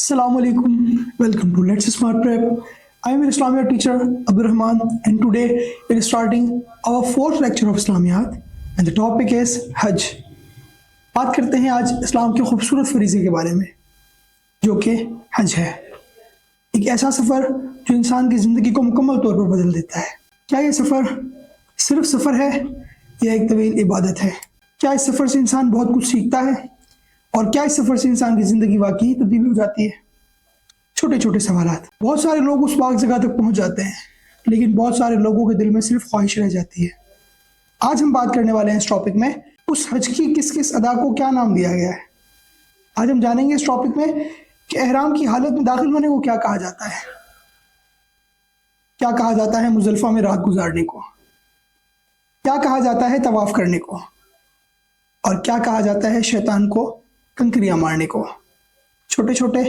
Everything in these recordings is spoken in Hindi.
Assalamu alaikum. Welcome to Let's Smart Prep. I am your Islamiyat teacher Abdul Rahman, and today we are starting our fourth lecture of Islamiyat, and the topic is Hajj. बात करते हैं आज इस्लाम के खूबसूरत फरीज़े के बारे में, जो कि हज है। एक ऐसा सफ़र जो इंसान की ज़िंदगी को मुकम्मल तौर पर बदल देता है। क्या ये सफ़र सिर्फ सफ़र है या एक तवील इबादत है? क्या इस सफ़र से इंसान बहुत कुछ सीखता है? और क्या इस सफ़र से इंसान की ज़िंदगी वाकई तब्दील हो जाती है? छोटे छोटे सवालात। बहुत सारे लोग उस पाक जगह तक पहुंच जाते हैं, लेकिन बहुत सारे लोगों के दिल में सिर्फ ख्वाहिश रह जाती है। आज हम बात करने वाले हैं इस टॉपिक में उस हज की किस किस अदा को क्या नाम दिया गया है। आज हम जानेंगे इस टॉपिक में कि एहराम की हालत में दाखिल होने को क्या कहा जाता है, क्या कहा जाता है मुज़दलिफ़ा में रात गुजारने को, क्या कहा जाता है तवाफ़ करने को, और क्या कहा जाता है शैतान को कंकरियां मारने को। छोटे छोटे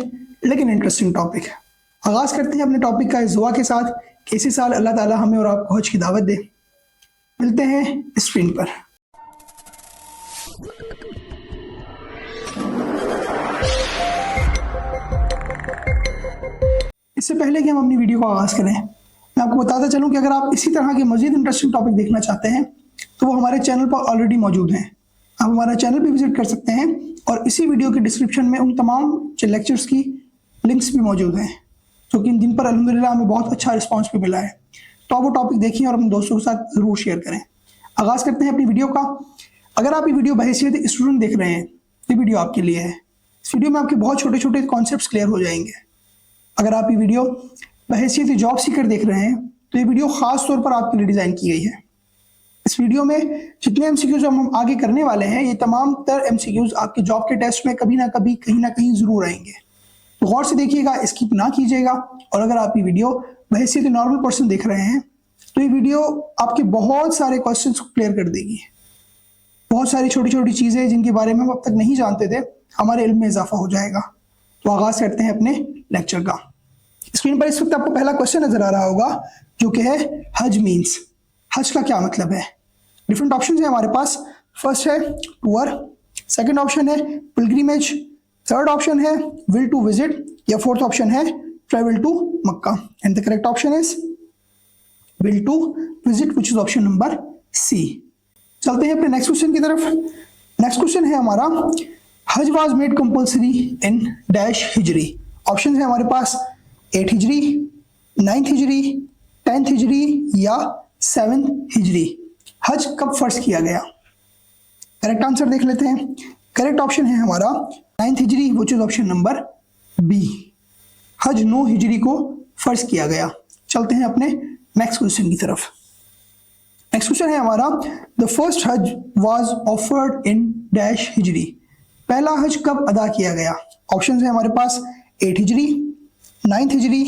लेकिन इंटरेस्टिंग टॉपिक है। आगाज़ करते हैं अपने टॉपिक का इस दुआ के साथ कि इसी साल अल्लाह ताला हमें और आपको हज की दावत दे। मिलते हैं स्क्रीन पर। इससे पहले कि हम अपनी वीडियो को आगाज़ करें, मैं आपको बताता चलूं कि अगर आप इसी तरह के मज़ीद इंटरेस्टिंग टॉपिक देखना चाहते हैं तो वो हमारे चैनल पर ऑलरेडी मौजूद हैं। आप हमारा चैनल भी विजिट कर सकते हैं और इसी वीडियो के डिस्क्रिप्शन में उन तमाम लेक्चर्स की लिंक्स भी मौजूद हैं, जो कि जिन पर अल्हम्दुलिल्लाह हमें बहुत अच्छा रिस्पांस भी मिला है। तो आप वो टॉपिक देखिए और अपने दोस्तों के साथ ज़रूर शेयर करें। आगाज़ करते हैं अपनी वीडियो का। अगर आप ये वीडियो बहैसियत स्टूडेंट देख रहे हैं, ये वीडियो आपके लिए है। इस वीडियो में आपके बहुत छोटे छोटे कॉन्सेप्ट्स क्लियर हो जाएंगे। अगर आप ये वीडियो बहैसियत जॉब सीकर देख रहे हैं तो ये वीडियो ख़ास तौर पर आपके लिए डिज़ाइन की गई है। इस वीडियो में जितने एमसीक्यूज हम आगे करने वाले हैं, ये तमाम तर एमसीक्यूज आपके जॉब के टेस्ट में कभी ना कभी कहीं ना कहीं ज़रूर आएंगे। तो गौर से देखिएगा, स्किप ना कीजिएगा। और अगर आप ये वीडियो बहैसियत नॉर्मल पर्सन देख रहे हैं तो ये वीडियो आपके बहुत सारे क्वेश्चंस को क्लियर कर देगी। बहुत सारी छोटी छोटी चीज़ें जिनके बारे में हम अब तक नहीं जानते थे, हमारे इल्म में इजाफा हो जाएगा। तो आगाज़ करते हैं अपने लेक्चर का। स्क्रीन पर इस वक्त आपको पहला क्वेश्चन नजर आ रहा होगा, जो कि है हज मीन्स। हज का क्या मतलब है? डिफरेंट ऑप्शन है हमारे पास। फर्स्ट है टूर, सेकंड ऑप्शन है पिलग्रिमेज, थर्ड ऑप्शन है विल टू विजिट, या फोर्थ ऑप्शन है travel to Mecca. And the correct option is will to visit, which is option number C. चलते हैं अपने नेक्स्ट क्वेश्चन की तरफ। नेक्स्ट क्वेश्चन है हमारा, हज was made compulsory in dash Hijri. Option है हमारे पास 8 हिजरी, 9th हिजरी, 10th हिजरी या 7th हिजरी। हज कब फर्ज किया गया? करेक्ट आंसर देख लेते हैं। करेक्ट ऑप्शन है हमारा 9th हिजरी, which is option number B. हज 9 हिजरी को फर्ज किया गया। चलते हैं अपने नेक्स्ट क्वेश्चन की तरफ। नेक्स्ट क्वेश्चन है हमारा, द फर्स्ट हज वाज ऑफर्ड इन डैश हिजरी। पहला हज कब अदा किया गया? ऑप्शन है हमारे पास 8 हिजरी, 9th हिजरी,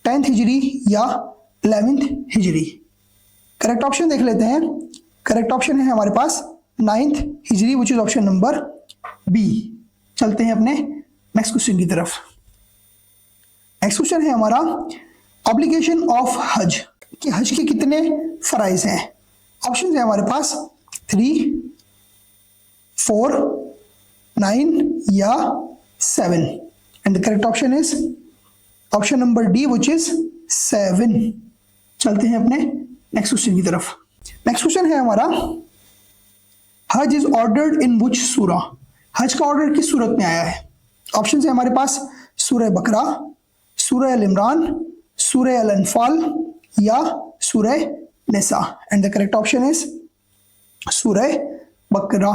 10th हिजरी या 11th हिजरी। करेक्ट ऑप्शन देख लेते हैं। करेक्ट ऑप्शन है हमारे पास 9th हिजरी, which is option number B. चलते हैं अपने नेक्स्ट क्वेश्चन की तरफ। नेक्स्ट क्वेश्चन है हमारा, ऑब्लिगेशन ऑफ हज, कि हज के कितने फराइज हैं? ऑप्शन है हमारे पास 3, 4, 9 या 7। And the correct option is option number D, which is 7। चलते हैं अपने नेक्स्ट क्वेश्चन की तरफ। नेक्स्ट क्वेश्चन है हमारा, हज इज ऑर्डर्ड इन विच सूरा। हज का ऑर्डर किस सूरत में आया है? ऑप्शन है हमारे पास सूरह बकरा, सूरह अल इमरान, सूरह अल अनफाल या सूरह Nisa. And the correct option is सूरह बकरा।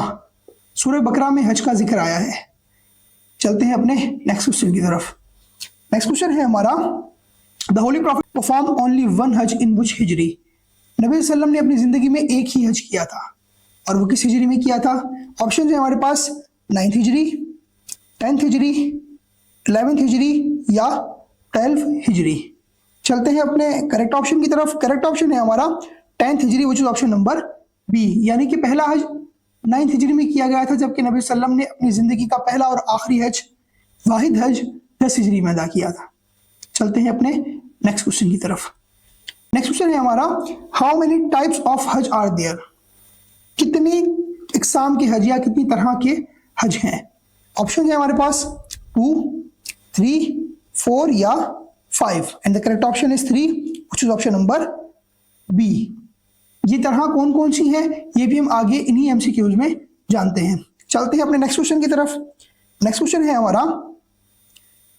सूरह बकरा में हज का जिक्र आया है। चलते हैं अपने नेक्स्ट क्वेश्चन की तरफ। नेक्स्ट क्वेश्चन है हमारा, the holy prophet perform only one हज इन विच हिजरी। नबी वसल्लम ने अपनी ज़िंदगी में एक ही हज किया था, और वो किस हिजरी में किया था? ऑप्शन है हमारे पास 9th हिजरी, 10th हिजरी, 11th हिजरी या 12th हिजरी। चलते हैं अपने करेक्ट ऑप्शन की तरफ। करेक्ट ऑप्शन है हमारा 10th हिजरी, which is option number B. यानी कि पहला हज 9th हिजरी में किया गया था, जबकि नबी वसल्लम ने अपनी ज़िंदगी का पहला और आखिरी हज, वाहिद हज 10 हिजरी में अदा किया था। चलते हैं अपने नेक्स्ट क्वेश्चन की तरफ। नेक्स्ट क्वेश्चन है हमारा, हाउ मेनी टाइप्स ऑफ हज आर देयर। कितनी इकसाम के हज या कितनी तरह के हज हैं? ऑप्शन है हमारे पास 2, 3, 4 या 5? And the correct option is 3, which is option number B. ये तरह कौन कौन सी है ये भी हम आगे इन्हीं एमसीक्यूज में जानते हैं। चलते हैं अपने नेक्स्ट क्वेश्चन की तरफ। नेक्स्ट क्वेश्चन है हमारा,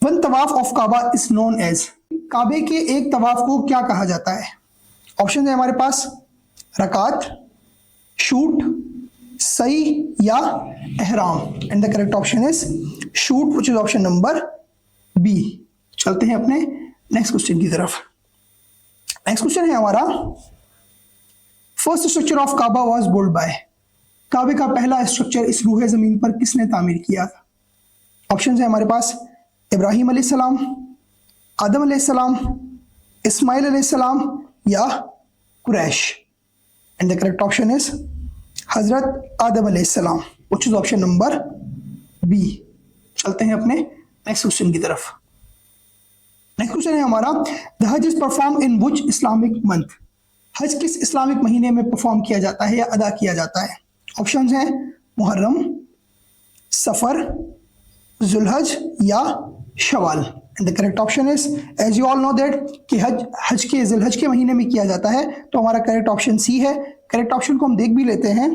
वन तवाफ of Kaaba is known as, काबे के एक तवाफ को क्या कहा जाता है? ऑप्शन है हमारे पास रकात, शूट, सई या एहराम। And the correct option is शूट, which is option number B. चलते हैं अपने नेक्स्ट क्वेश्चन की तरफ। नेक्स्ट क्वेश्चन है हमारा, first structure of Kaaba was built by, काबे का पहला स्ट्रक्चर इस रूहे जमीन पर किसने तामीर किया था? ऑप्शन है हमारे पास इब्राहिम अलैहिस्सलाम, आदम अलैहिस्सलाम, इस्माइल अलैहिस्सलाम या Quraish. And the correct option is हजरत आदम अलैहिस्सलाम, which is option number B. चलते हैं अपने नेक्स्ट क्वेश्चन की तरफ। नेक्स्ट क्वेश्चन है हमारा, द हज is perform in which Islamic month, हज किस इस्लामिक महीने में परफॉर्म किया जाता है या अदा किया जाता है? ऑप्शंस हैं मुहर्रम, सफर, जुलहज या शवाल। And the correct option is, as you all know that कि हज के जुलहज के महीने में किया जाता है, तो हमारा करेक्ट ऑप्शन सी है। करेक्ट ऑप्शन को हम देख भी लेते हैं।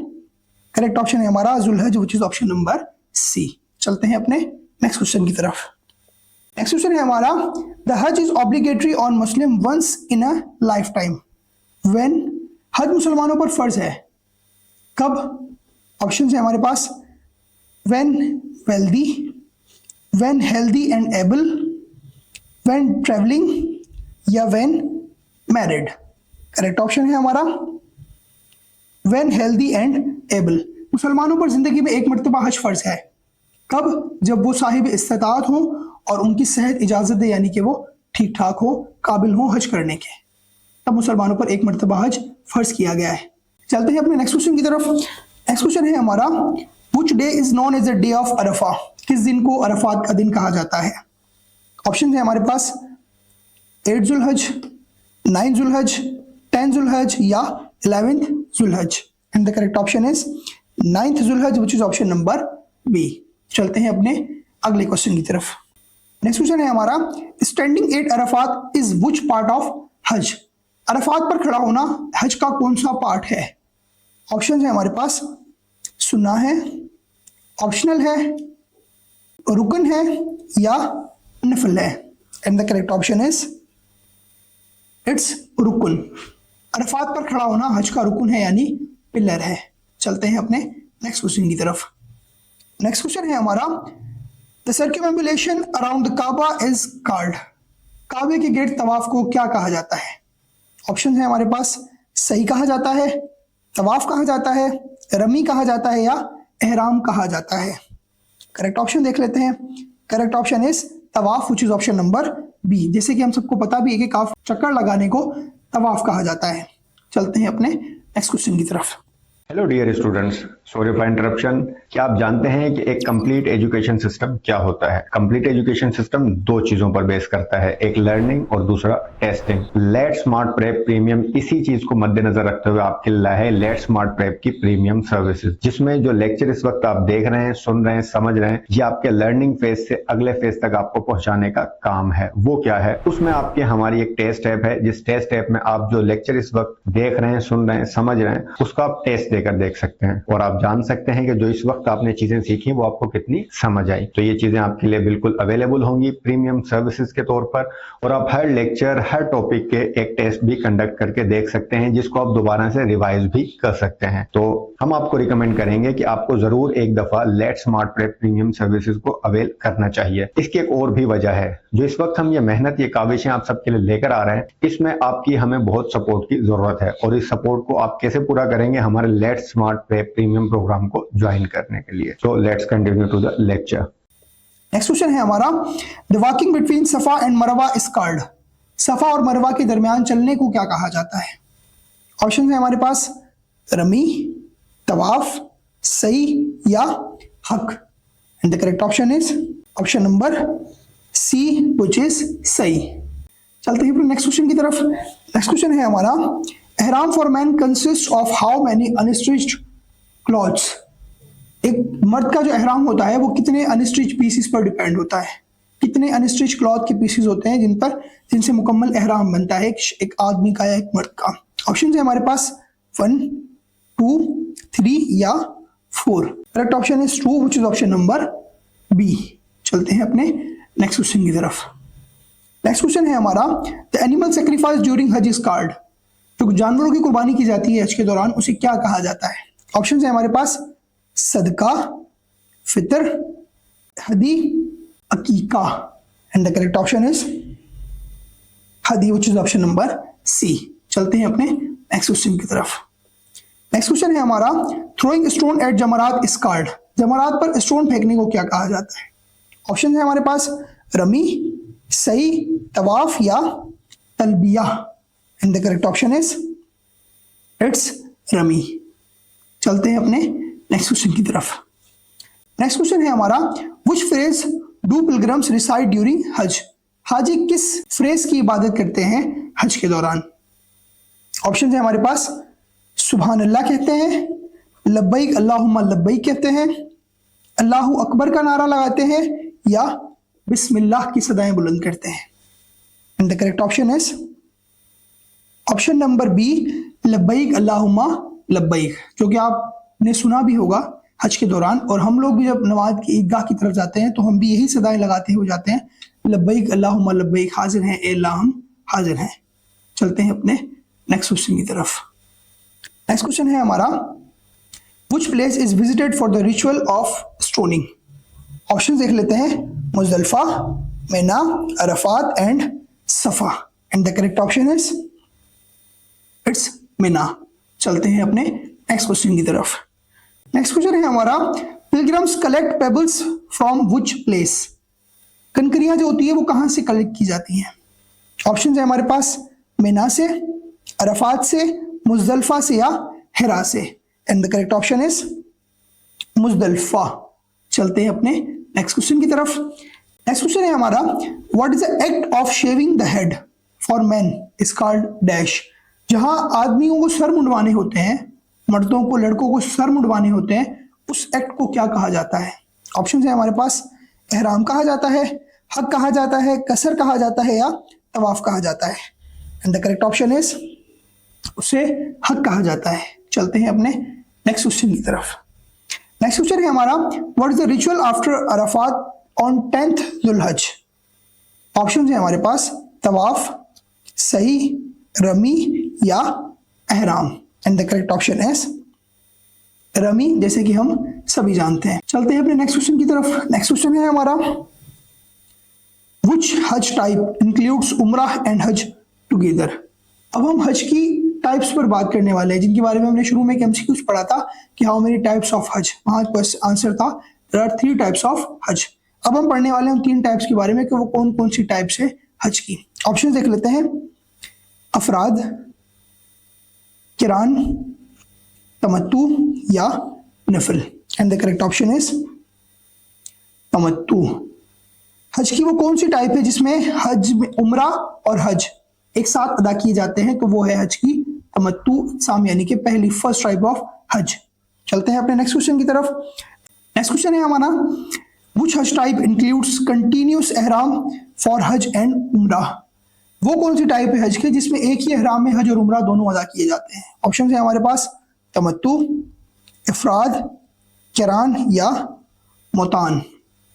करेक्ट ऑप्शन है हमारा जुलहज, which is option number C. चलते हैं अपने नेक्स्ट क्वेश्चन की तरफ। नेक्स्ट क्वेश्चन है हमारा, द हज is obligatory on Muslim once in a lifetime, when, हज मुसलमानों पर फर्ज है कब? ऑप्शन है हमारे पास when wealthy, when healthy and able, when travelling या व्हेन मैरिड। करेक्ट ऑप्शन है हमारा व्हेन हेल्दी एंड एबल। मुसलमानों पर जिंदगी में एक मरतबा हज फर्ज है कब? जब वो साहिब इस्तिताअत हो और उनकी सेहत इजाजत दे, यानी कि वो ठीक ठाक हो, काबिल हो हज करने के, तब मुसलमानों पर एक मरतबा हज फर्ज किया गया है। चलते हैं अपने नेक्स्ट क्वेश्चन की तरफ। नेक्स्ट क्वेश्चन है हमारा, which day is known as the day of Arafah, किस दिन को अरफात का दिन कहा जाता है? ऑप्शन है हमारे पास 8 जुलहज, 9 जुलहज, 10 जुलहज या 11 जुलहज। And the correct option is 9th जुलहज, which is option number B. चलते हैं अपने अगले क्वेश्चन की तरफ। नेक्स्ट क्वेश्चन है हमारा, standing at Arafat is which part of हज, अरफात पर खड़ा होना हज का कौन सा पार्ट है? ऑप्शन है हमारे पास सुन्ना है, ऑप्शनल है, रुकन है या नफल है। And the correct option is it's रुकन। अरफात पर खड़ा होना हज का रुकन है, यानी पिलर है। चलते हैं अपने नेक्स्ट क्वेश्चन की तरफ। नेक्स्ट क्वेश्चन है हमारा, the circumambulation around the Kaaba is called, काबे के गेट तवाफ को क्या कहा जाता है? ऑप्शन है हमारे पास सही कहा जाता है, तवाफ कहा जाता है, रमी कहा जाता है या एहराम कहा जाता है। करेक्ट ऑप्शन देख लेते हैं। करेक्ट ऑप्शन इज तवाफ, which is option number B. जैसे कि हम सबको पता भी है कि काफ चक्कर लगाने को तवाफ कहा जाता है। चलते हैं अपने नेक्स्ट क्वेश्चन की तरफ। Hello dear students, sorry for interruption. क्या आप जानते हैं कि एक कंप्लीट एजुकेशन सिस्टम क्या होता है? कंप्लीट एजुकेशन सिस्टम दो चीजों पर बेस करता है, एक लर्निंग और दूसरा testing. Let smart prep premium इसी चीज को मद्देनजर रखते हुए आपके लिए है लेट स्मार्ट प्रेप की प्रीमियम सर्विसेज, जिसमें जो लेक्चर इस वक्त आप देख रहे हैं, सुन रहे हैं, समझ रहे हैं, ये आपके लर्निंग फेज से अगले फेज तक आपको पहुंचाने का काम है। वो क्या है? उसमें आपकी हमारी एक टेस्ट ऐप है, जिस टेस्ट ऐप में आप जो लेक्चर इस वक्त देख रहे हैं, सुन रहे हैं, समझ रहे हैं, उसका आप टेस्ट देकर देख सकते हैं और आप जान सकते हैं कि जो इस वक्त आपने चीजें सीखी वो आपको कितनी समझ आई। तो ये चीजें आपके लिए बिल्कुल अवेलेबल होंगी प्रीमियम सर्विसेज के तौर पर, और आप हर लेक्चर, हर टॉपिक के एक टेस्ट भी कंडक्ट करके देख सकते हैं, जिसको आप दोबारा से रिवाइज भी कर सकते हैं। तो हम आपको रिकमेंड करेंगे कि आपको जरूर एक दफा let smart prep premium services को अवेल करना चाहिए। इसकी एक और भी वजह है, जो इस वक्त हम ये मेहनत, ये काविशें आप सबके लिए लेकर आ रहे हैं, इसमें आपकी हमें बहुत सपोर्ट की जरूरत है। और इस सपोर्ट को आप कैसे पूरा करेंगे? हमारे let smart prep premium program को ज्वाइन करने के लिए। So let's continue to the lecture. Next question है हमारा, the walking between Safa and Marwa is called, Safa और मरवा के दरमियान चलने को क्या कहा जाता है? ऑप्शन है हमारे पास रमी, तवाफ, सही या हक। And the correct option is option number C, which is सही। चलते हैं नेक्स्ट क्वेश्चन की तरफ। नेक्स्ट क्वेश्चन है हमारा, एहराम for man consist of how many unstitched clothes, एक मर्द का जो एहराम होता है वो कितने अनस्टिच पीसेस पर डिपेंड होता है? कितने अनस्टिच क्लॉथ के पीसेस होते हैं जिनसे मुकम्मल एहराम बनता है एक आदमी का या एक मर्द का? ऑप्शन है हमारे पास 1, 2, 3 या 4। Correct option is 2 which is option number B. चलते हैं अपने नेक्स्ट क्वेश्चन की तरफ। नेक्स्ट क्वेश्चन है हमारा द एनिमल सेक्रीफाइस ड्यूरिंग हज इज कॉल्ड। जो जानवरों की कुर्बानी की जाती है हज के दौरान उसे क्या कहा जाता है? ऑप्शन है हमारे पास सदका, फितर, हदी, अकीका। And the correct option is हदी which is option number C. चलते हैं अपने नेक्स्ट क्वेश्चन की तरफ। नेक्स्ट क्वेश्चन है हमारा थ्रोइंग स्टोन एट जमरात इज कॉल्ड। जमरात पर स्टोन फेंकने को क्या कहा जाता है? ऑप्शन है हमारे पास रमी, सही, तवाफ या तलबिया। And the correct option is it's रमी। चलते हैं अपने नेक्स्ट क्वेश्चन की तरफ। नेक्स्ट क्वेश्चन है हमारा which phrase do pilgrims recite during हज। हाजी किस फ्रेज की इबादत करते हैं हज के दौरान? ऑप्शन है हमारे पास सुभान अल्लाह कहते हैं, लब्बैक अल्लाहुम्मा लब्बैक कहते हैं, अल्लाहू अकबर का नारा लगाते हैं या बिस्मिल्लाह की सदाएं बुलंद करते हैं। And the correct option is option number B, लब्बैक अल्लाहुम्मा लब्बैक, जो कि आपने सुना भी होगा हज के दौरान। और हम लोग भी जब नमाज की ईदगाह की तरफ जाते हैं तो हम भी यही सदाएं लगाते हुए जाते हैं, लब्बैक अल्लाहुम्मा लब्बैक, हाजिर हैं ए अल्लाह हम हाजिर हैं। चलते हैं अपने नेक्स्ट क्वेश्चन की तरफ। नेक्स्ट क्वेश्चन है हमारा which place is visited for the ritual of stoning. Option देख लेते हैं Muzdalifah, Mina, Arafat and Safa. And the correct option is it's Mina. चलते हैं अपने नेक्स्ट क्वेश्चन की तरफ। नेक्स्ट क्वेश्चन है हमारा pilgrims collect pebbles from which place. कंकरियां जो होती है वो कहां से कलेक्ट की जाती हैं? ऑप्शन है हमारे पास मिना से, अरफात से, मुजदलफा से या हिरा से। And the correct option is Muzdalifah. चलते हैं अपने नेक्स्ट क्वेश्चन की तरफ। नेक्स्ट क्वेश्चन है हमारा what is the act of shaving the head for main is called dash. जहां आदमियों को सर मुंडवाने होते हैं, मर्दों को, लड़कों को सर मुंडवाने होते हैं, उस एक्ट को क्या कहा जाता है? ऑप्शन है हमारे पास एहराम कहा जाता है, हक कहा जाता है, कसर कहा जाता है या तवाफ कहा जाता है। And the correct option is उसे हक कहा जाता है। चलते हैं अपने नेक्स्ट क्वेश्चन की तरफ। नेक्स्ट क्वेश्चन है हमारा what is the ritual after Arafat on 10th जुल्हज। ऑप्शन है हमारे पास तवाफ, सही, रमी या एहराम। And the correct option is रमी, जैसे कि हम सभी जानते हैं। चलते हैं अपने नेक्स्ट क्वेश्चन की तरफ। नेक्स्ट क्वेश्चन है हमारा व्हिच हज टाइप इंक्लूड्स उम्राह एंड हज टुगेदर। अब हम हज की टाइप्स पर बात करने वाले हैं, जिनके बारे में हमने शुरू में एक एमसीक्यूज पढ़ा था कि हाउ मेनी टाइप्स ऑफ हज। वहां आंसर था देयर आर 3 टाइप्स ऑफ हज। अब हम पढ़ने वाले हैं उन 3 टाइप्स के बारे में कि वो कौन कौन सी टाइप्स है हज की। ऑप्शन देख लेते हैं अफराद, किरान, तमत्तु या नफल। And the correct option is तमत्तु। हज की वो कौन सी टाइप है जिसमें हज में उम्रा और हज एक साथ अदा किए जाते हैं? तो वो है हज की तमत्तु साम, यानी कि पहली फर्स्ट टाइप ऑफ हज। चलते हैं अपने नेक्स्ट क्वेश्चन की तरफ। नेक्स्ट क्वेश्चन है हमारा व्हिच हज टाइप इंक्लूड्स कंटिन्यूस एहराम फॉर हज एंड उम्रा। वो कौन सी टाइप है हज के जिसमें एक ही एहराम में हज और उम्रा दोनों अदा किए जाते हैं? ऑप्शन है हमारे पास तमत्तु, इफराद, किरान या मुतान।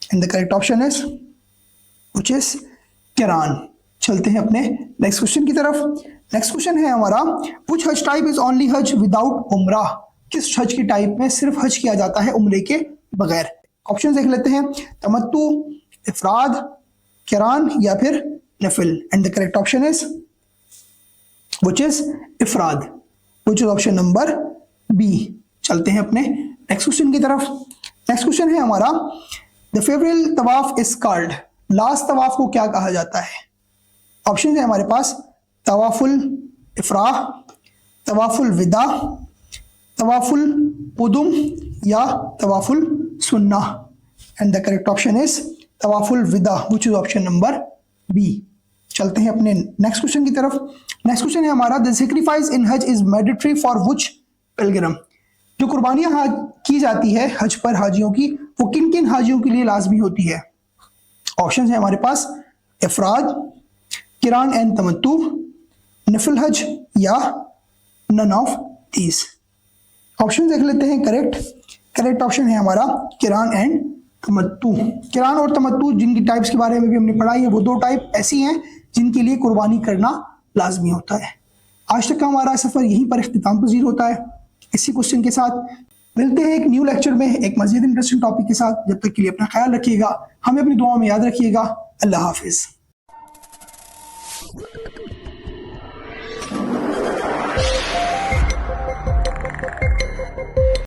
And the correct option is which is किरान। चलते हैं अपने नेक्स्ट क्वेश्चन की तरफ। नेक्स्ट क्वेश्चन है हमारा व्हिच हज टाइप इज ओनली हज विदाउट उम्रा। किस हज की टाइप में सिर्फ हज किया जाता है उम्रे के बगैर? ऑप्शन देख लेते हैं तमत्तु, इफराद, किरान या फिर नफल। And the correct option is which is इफराद, which is option number B. चलते हैं अपने नेक्स्ट क्वेश्चन की तरफ। नेक्स्ट क्वेश्चन है हमारा द फेवरेल तवाफ इज कॉल्ड। लास्ट तवाफ को क्या कहा जाता है? ऑप्शन है हमारे पास तवाफुल इफराह, तवाफुल विदा, तवाफुल कुदुम या तवाफुल सुन्ना। And the correct option is तवाफुल विदा, which is option number B. चलते हैं अपने नेक्स्ट क्वेश्चन की तरफ। नेक्स्ट क्वेश्चन है हमारा द सैक्रिफाइस इन हज is mandatory for which Pilgrim. जो कुर्बानियां की जाती है हज पर हाजियों की, वो किन किन हाजियों के लिए लाजमी होती है? ऑप्शन है हमारे पास इफराद, किरान एंड तमत्तु, नफल हज या नन ऑफ दीज। ऑप्शन देख लेते हैं। करेक्ट ऑप्शन है हमारा किरान एंड तमत्तु। किरान और तमत्तु जिनकी टाइप्स के बारे में भी हमने पढ़ा है, वो दो टाइप ऐसी हैं जिनके लिए कुर्बानी करना लाजमी होता है। आज तक का हमारा सफर यहीं पर इख्तिताम पजीर होता है। इसी क्वेश्चन के साथ मिलते हैं एक न्यू लेक्चर में एक मजीद इंटरेस्टिंग टॉपिक के साथ। जब तक के लिए अपना ख्याल रखिएगा, हमें अपनी दुआओं में याद रखिएगा। अल्लाह हाफिज।